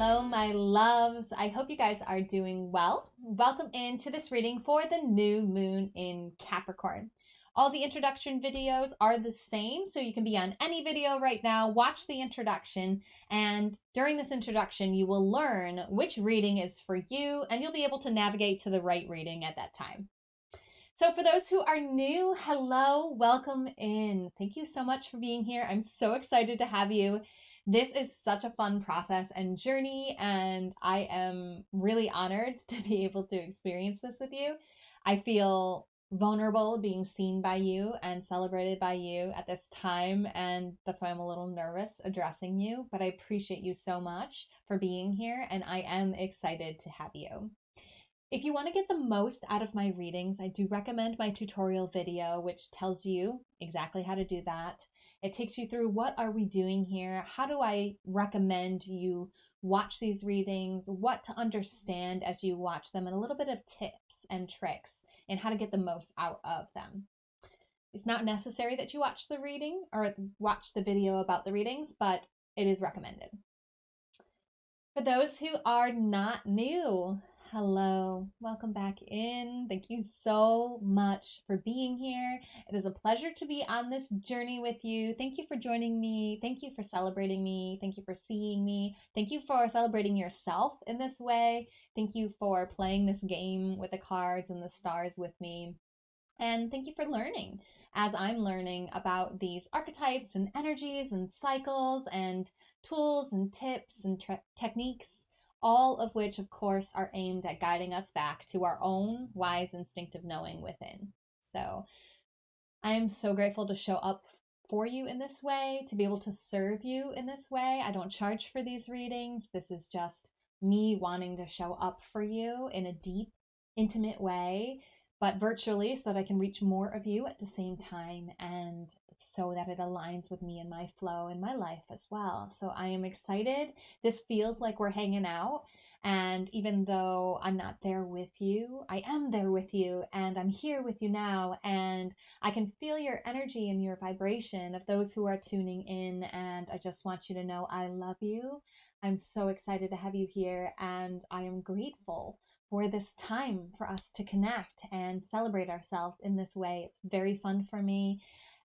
Hello, my loves. I hope you guys are doing well. Welcome into this reading for the new moon in Capricorn. All the introduction videos are the same, so you can be on any video right now, watch the introduction, and during this introduction, you will learn which reading is for you, and you'll be able to navigate to the right reading at that time. So for those who are new, hello, welcome in. Thank you so much for being here. I'm so excited to have you. This is such a fun process and journey, and I am really honored to be able to experience this with you. I feel vulnerable being seen by you and celebrated by you at this time, and that's why I'm a little nervous addressing you, but I appreciate you so much for being here, and I am excited to have you. If you want to get the most out of my readings, I do recommend my tutorial video, which tells you exactly how to do that. It takes you through what are we doing here, how do I recommend you watch these readings, what to understand as you watch them, and a little bit of tips and tricks and how to get the most out of them. It's not necessary that you watch the reading or watch the video about the readings, but it is recommended. For those who are not new, hello, welcome back in. Thank you so much for being here. It is a pleasure to be on this journey with you. Thank you for joining me. Thank you for celebrating me. Thank you for seeing me. Thank you for celebrating yourself in this way. Thank you for playing this game with the cards and the stars with me. And thank you for learning as I'm learning about these archetypes and energies and cycles and tools and tips and techniques, all of which, of course, are aimed at guiding us back to our own wise instinctive knowing within. So I am so grateful to show up for you in this way, to be able to serve you in this way. I don't charge for these readings. This is just me wanting to show up for you in a deep, intimate way, but virtually, so that I can reach more of you at the same time, and so that it aligns with me and my flow in my life as well. So I am excited. This feels like we're hanging out, and even though I'm not there with you, I am there with you, and I'm here with you now, and I can feel your energy and your vibration of those who are tuning in, and I just want you to know I love you. I'm so excited to have you here, and I am grateful for this time for us to connect and celebrate ourselves in this way. It's very fun for me.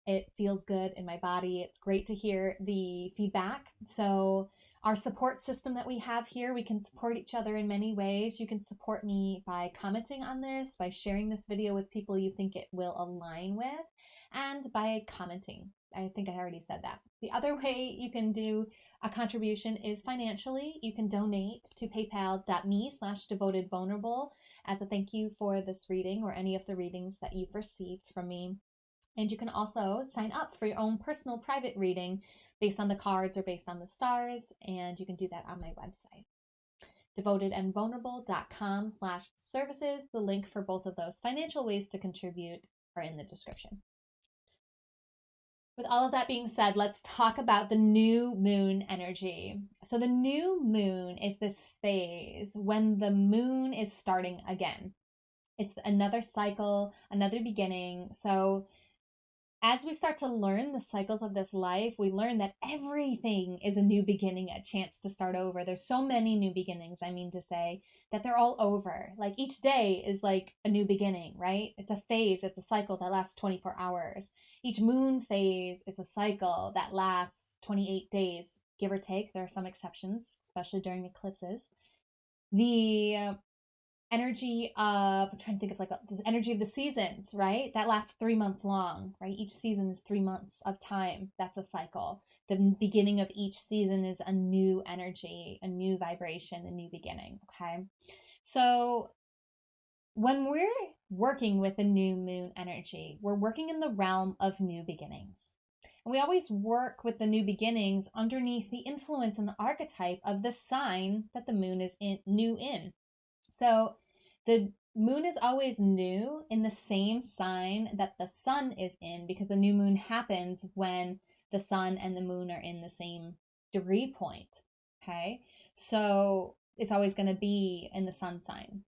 It feels good in my body. It's great to hear the feedback. So our support system that we have here, we can support each other in many ways. You can support me by commenting on this, by sharing this video with people you think it will align with, and by commenting. I think I already said that. The other way you can do a contribution is financially. You can donate to paypal.me/devotedvulnerable as a thank you for this reading or any of the readings that you've received from me. And you can also sign up for your own personal private reading based on the cards or based on the stars, and you can do that on my website, devotedandvulnerable.com/services. The link for both of those financial ways to contribute are in the description. With all of that being said, let's talk about the new moon energy. So the new moon is this phase when the moon is starting again. It's another cycle, another beginning. So as we start to learn the cycles of this life, we learn that everything is a new beginning, a chance to start over. There's so many new beginnings, I mean to say, that they're all over. Like each day is like a new beginning, right? It's a phase, it's a cycle that lasts 24 hours. Each moon phase is a cycle that lasts 28 days, give or take. There are some exceptions, especially during eclipses. The energy of, I'm trying to think of the energy of the seasons, right? That lasts 3 months long, right? Each season is 3 months of time. That's a cycle. The beginning of each season is a new energy, a new vibration, a new beginning, okay? So when we're working with a new moon energy, we're working in the realm of new beginnings. And we always work with the new beginnings underneath the influence and the archetype of the sign that the moon is new in. So the moon is always new in the same sign that the sun is in, because the new moon happens when the sun and the moon are in the same degree point. Okay. So it's always going to be in the sun sign.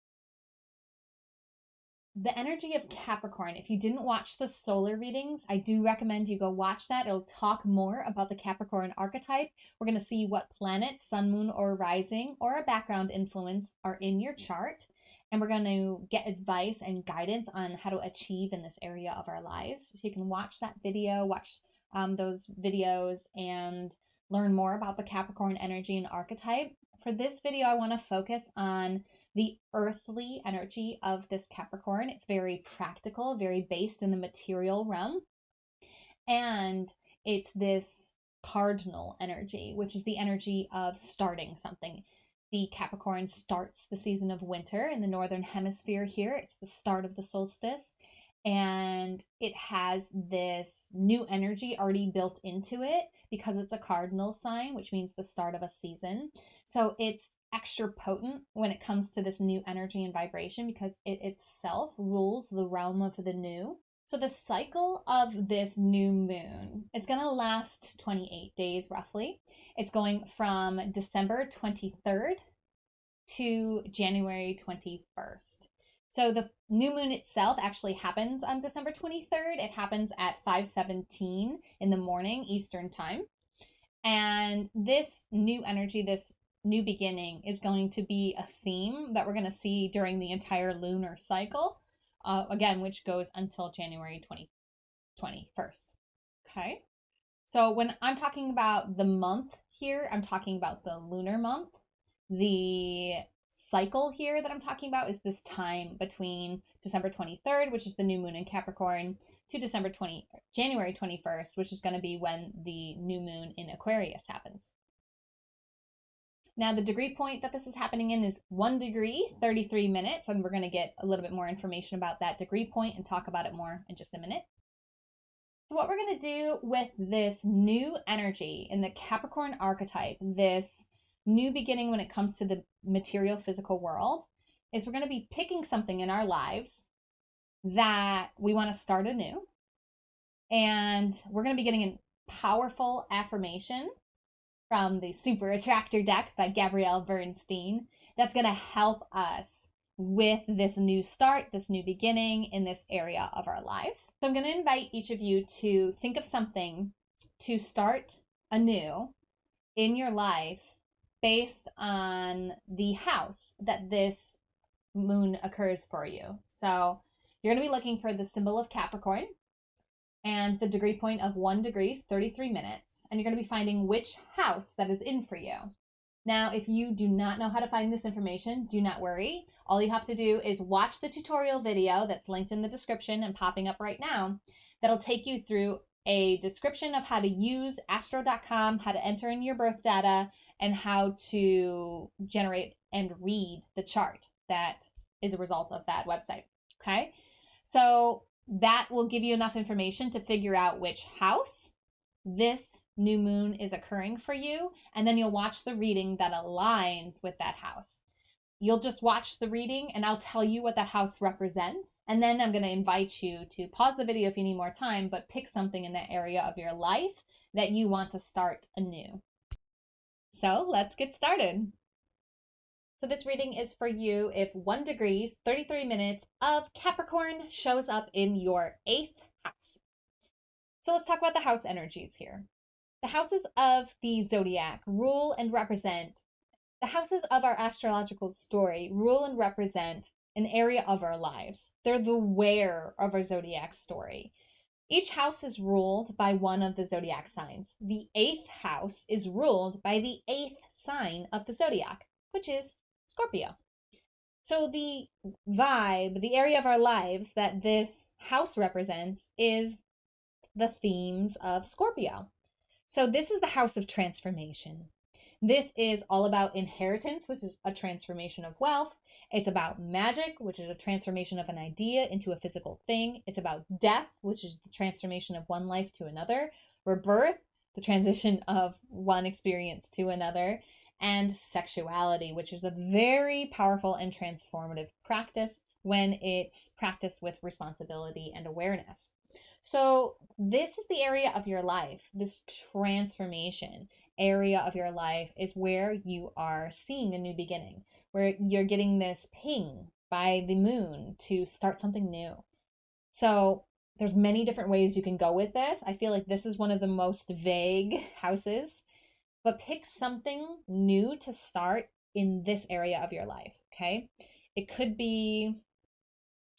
The energy of Capricorn. If you didn't watch the solar readings, I do recommend you go watch that. It'll talk more about the Capricorn archetype. We're going to see what planets, sun, moon, or rising, or a background influence are in your chart. And we're going to get advice and guidance on how to achieve in this area of our lives. So you can watch that video, watch those videos, and learn more about the Capricorn energy and archetype. For this video, I want to focus on the earthly energy of this Capricorn. It's very practical, very based in the material realm. And it's this cardinal energy, which is the energy of starting something. The Capricorn starts the season of winter in the northern hemisphere here. It's the start of the solstice. And it has this new energy already built into it because it's a cardinal sign, which means the start of a season. So it's extra potent when it comes to this new energy and vibration because it itself rules the realm of the new. So the cycle of this new moon is going to last 28 days roughly. It's going from December 23rd to January 21st. So the new moon itself actually happens on December 23rd. It happens at 5:17 in the morning Eastern time. And this new energy, this new beginning is going to be a theme that we're going to see during the entire lunar cycle, again, which goes until January 21st. Okay. So when I'm talking about the month here, I'm talking about the lunar month. The cycle here that I'm talking about is this time between December 23rd, which is the new moon in Capricorn, to January 21st, which is going to be when the new moon in Aquarius happens. Now, the degree point that this is happening in is 1 degree, 33 minutes, and we're going to get a little bit more information about that degree point and talk about it more in just a minute. So what we're going to do with this new energy in the Capricorn archetype, this new beginning when it comes to the material physical world, is we're going to be picking something in our lives that we want to start anew. And we're going to be getting a powerful affirmation from the Super Attractor deck by Gabrielle Bernstein that's going to help us with this new start, this new beginning in this area of our lives. So I'm going to invite each of you to think of something to start anew in your life based on the house that this moon occurs for you. So you're going to be looking for the symbol of Capricorn and the degree point of 1 degree, 33 minutes. And you're going to be finding which house that is in for you. Now, if you do not know how to find this information, do not worry. All you have to do is watch the tutorial video that's linked in the description and popping up right now. That'll take you through a description of how to use astro.com, how to enter in your birth data, and how to generate and read the chart that is a result of that website. Okay? So that will give you enough information to figure out which house this new moon is occurring for you, and then you'll watch the reading that aligns with that house. You'll just watch the reading and I'll tell you what that house represents, and then I'm going to invite you to pause the video if you need more time, but pick something in that area of your life that you want to start anew. So let's get started. So this reading is for you if 1 degree, 33 minutes of Capricorn shows up in your 8th house. So let's talk about the house energies here. The houses of the zodiac rule and represent, the houses of our astrological story rule and represent an area of our lives. They're the where of our zodiac story. Each house is ruled by one of the zodiac signs. The 8th house is ruled by the 8th sign of the zodiac, which is Scorpio. So the vibe, the area of our lives that this house represents is the themes of Scorpio. So this is the house of transformation. This is all about inheritance, which is a transformation of wealth. It's about magic, which is a transformation of an idea into a physical thing. It's about death, which is the transformation of one life to another. Rebirth, the transition of one experience to another. And sexuality, which is a very powerful and transformative practice when it's practiced with responsibility and awareness. So this is the area of your life, this transformation area of your life is where you are seeing a new beginning, where you're getting this ping by the moon to start something new. So there's many different ways you can go with this. I feel like this is one of the most vague houses, but pick something new to start in this area of your life, okay? It could be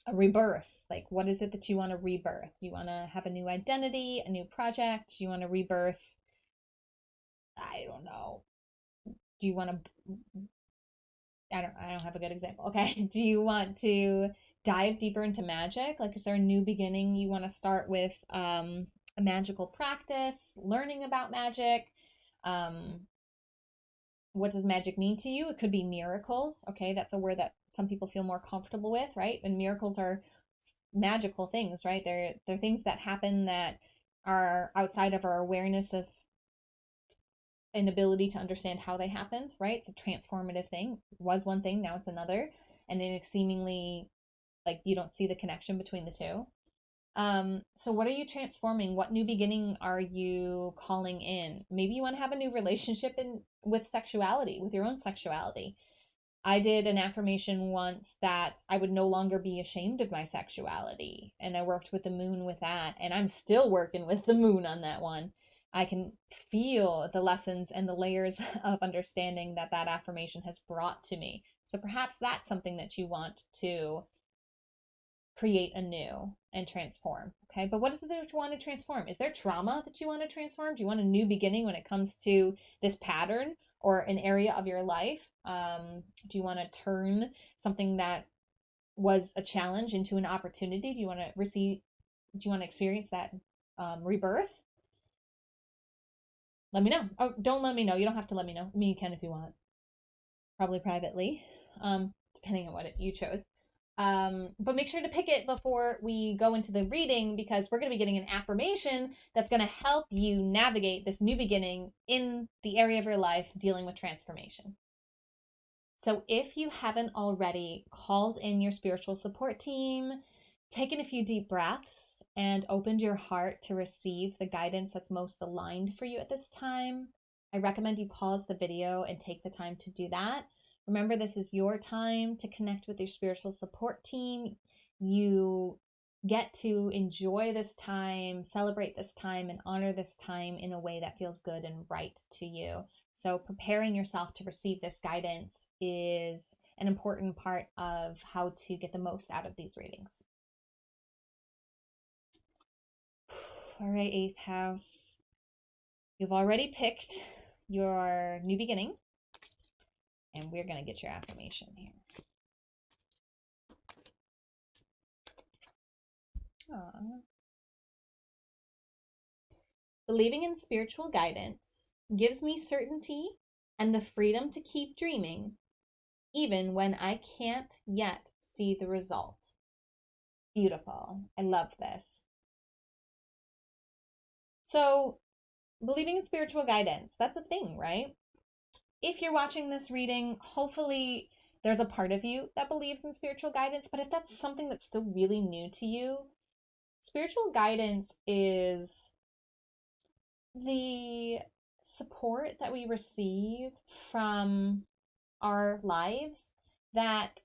a rebirth. Like, what is it that you want to rebirth? You want to have a new identity, a new project? You want to rebirth, I don't know. Do you want to, I don't have a good example. Okay. Do you want to dive deeper into magic? Like, is there a new beginning you want to start with a magical practice, learning about magic? What does magic mean to you? It could be miracles. Okay. That's a word that some people feel more comfortable with, right? And miracles are magical things, right? They're things that happen that are outside of our awareness of an ability to understand how they happened, right? It's a transformative thing. It was one thing, now it's another, and then it's seemingly like you don't see the connection between the two. So what are you transforming? What new beginning are you calling in? Maybe you want to have a new relationship with sexuality, with your own sexuality. I did an affirmation once that I would no longer be ashamed of my sexuality. And I worked with the moon with that. And I'm still working with the moon on that one. I can feel the lessons and the layers of understanding that that affirmation has brought to me. So perhaps that's something that you want to create anew and transform. Okay. But what is it that you want to transform? Is there trauma that you want to transform? Do you want a new beginning when it comes to this pattern or an area of your life? Do you want to turn something that was a challenge into an opportunity? Do you want to experience that rebirth? Let me know. Oh, don't let me know. You don't have to let me know. I mean, you can if you want. Probably privately, depending on what you chose. But make sure to pick it before we go into the reading, because we're going to be getting an affirmation that's going to help you navigate this new beginning in the area of your life dealing with transformation. So if you haven't already called in your spiritual support team, taken a few deep breaths, and opened your heart to receive the guidance that's most aligned for you at this time, I recommend you pause the video and take the time to do that. Remember, this is your time to connect with your spiritual support team. You get to enjoy this time, celebrate this time, and honor this time in a way that feels good and right to you. So preparing yourself to receive this guidance is an important part of how to get the most out of these readings. All right, 8th house. You've already picked your new beginning, and we're going to get your affirmation here. Aww. Believing in spiritual guidance gives me certainty and the freedom to keep dreaming, even when I can't yet see the result. Beautiful. I love this. So, believing in spiritual guidance, that's a thing, right? If you're watching this reading, hopefully there's a part of you that believes in spiritual guidance, but if that's something that's still really new to you, spiritual guidance is the support that we receive from our lives that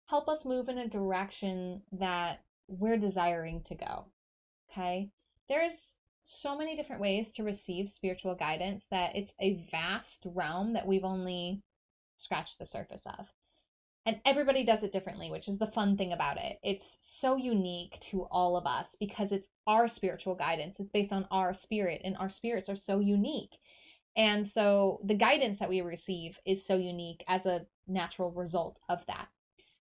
help us move in a direction that we're desiring to go. Okay? There's so many different ways to receive spiritual guidance that it's a vast realm that we've only scratched the surface of. And everybody does it differently, which is the fun thing about it. It's so unique to all of us because it's our spiritual guidance. It's based on our spirit, and our spirits are so unique. And so the guidance that we receive is so unique as a natural result of that.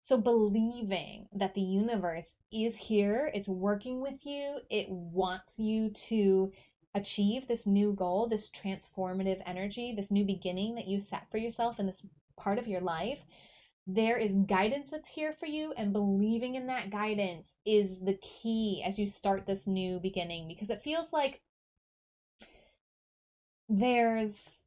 So believing that the universe is here, it's working with you, it wants you to achieve this new goal, this transformative energy, this new beginning that you set for yourself in this part of your life. There is guidance that's here for you, and believing in that guidance is the key as you start this new beginning, because it feels like there's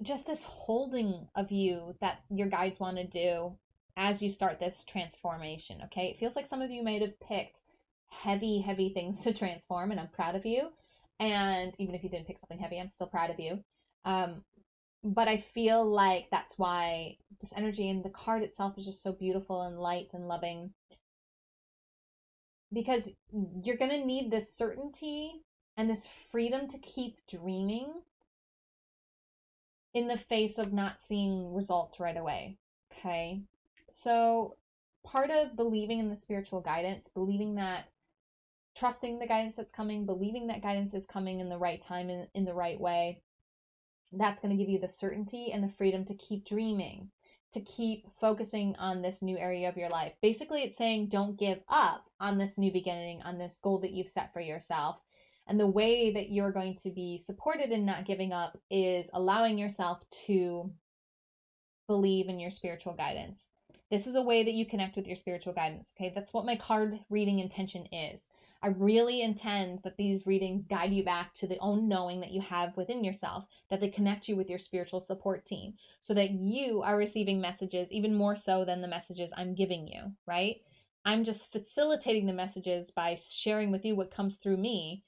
just this holding of you that your guides want to do as you start this transformation. Okay, it feels like some of you might have picked heavy things to transform, and I'm proud of you. And even if you didn't pick something heavy, I'm still proud of you. But I feel like that's why this energy and the card itself is just so beautiful and light and loving, because you're going to need this certainty and this freedom to keep dreaming in the face of not seeing results right away. Okay. So part of believing in the spiritual guidance, believing that, trusting the guidance that's coming, believing that guidance is coming in the right time and in the right way, that's going to give you the certainty and the freedom to keep dreaming, to keep focusing on this new area of your life. Basically, it's saying don't give up on this new beginning, on this goal that you've set for yourself. And the way that you're going to be supported in not giving up is allowing yourself to believe in your spiritual guidance. This is a way that you connect with your spiritual guidance, okay? That's what my card reading intention is. I really intend that these readings guide you back to the own knowing that you have within yourself, that they connect you with your spiritual support team, so that you are receiving messages even more so than the messages I'm giving you, right? I'm just facilitating the messages by sharing with you what comes through me,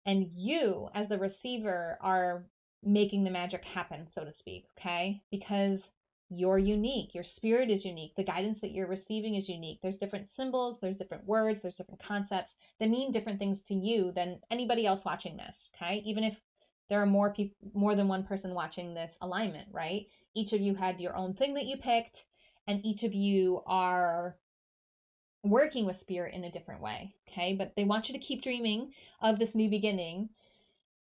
and you, as the receiver, are making the magic happen, so to speak, okay? Because you're unique. Your spirit is unique. The guidance that you're receiving is unique. There's different symbols, there's different words, there's different concepts that mean different things to you than anybody else watching this, okay? Even if there are more than one person watching this alignment, right? Each of you had your own thing that you picked, and each of you are working with spirit in a different way, okay? But they want you to keep dreaming of this new beginning,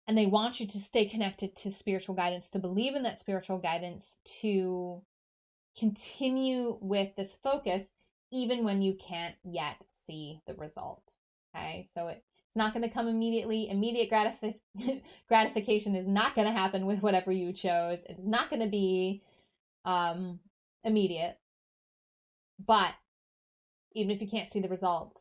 and they want you to stay connected to spiritual guidance, to believe in that spiritual guidance, to continue with this focus even when you can't yet see the result. Okay, so it's not going to come immediately. Immediate gratification is not going to happen with whatever you chose. It's not going to be immediate. But even if you can't see the result,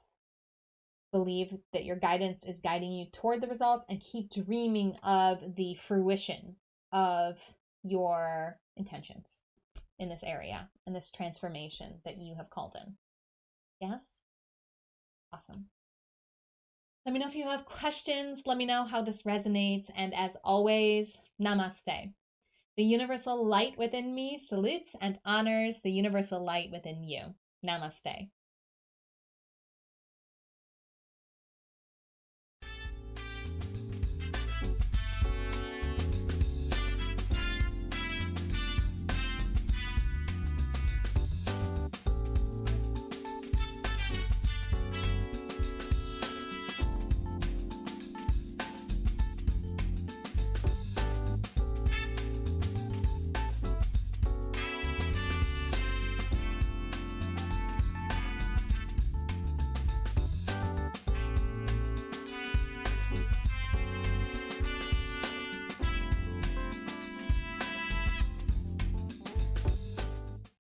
believe that your guidance is guiding you toward the result, and keep dreaming of the fruition of your intentions in this area, in this transformation that you have called in. Yes? Awesome. Let me know if you have questions. Let me know how this resonates. And as always, namaste. The universal light within me salutes and honors the universal light within you. Namaste.